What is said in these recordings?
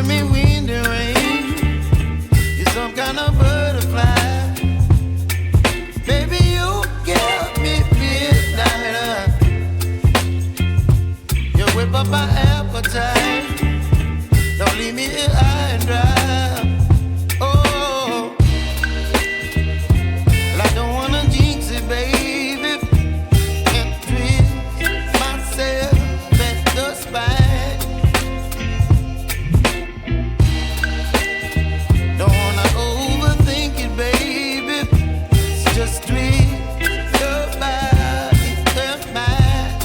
giving me wind and rain. You're some kind of butterfly. Baby, you give me midnight. You whip up my appetite. Don't leave me here high and dry. Oh, well, I don't wanna jinx it, baby, and twist myself at the spine. Don't wanna overthink it, baby. It's just twist your body and mine.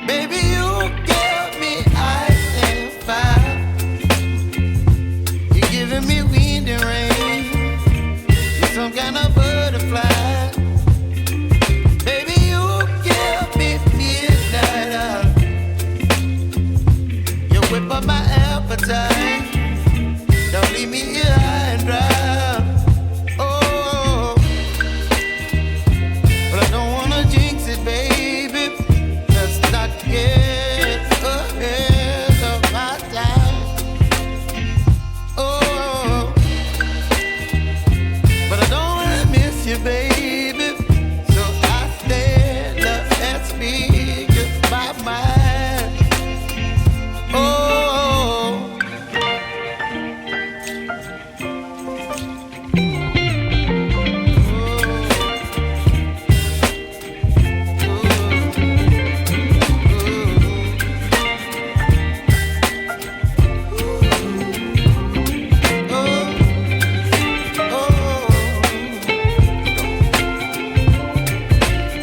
Baby, you give me ice and fire. You're giving me wind and rain. You're some kind of butterfly. Baby, you give me midnight. You whip up my appetite. Don't leave me here high and dry. Oh, but I don't wanna jinx it, baby. Let's not get ahead of my time. Oh, but I don't wanna miss you, baby. So I stand up and speak my mind. Oh.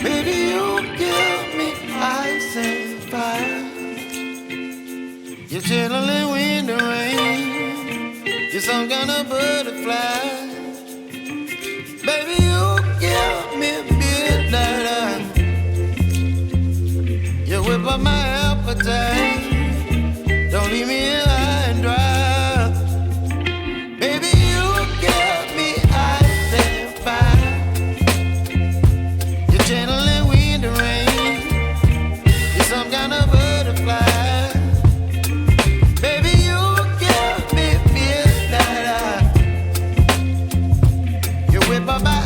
Baby, you give me ice and fire. You're chilling wind and rain. You're some kind of butterfly. Baby, you give me midnight. You whip up my appetite. Don't leave me here high and dry. Baby, you give me ice and fire. You're channeling wind and rain. You're some kind of butterfly. Baby, you give me midnight. You whip up my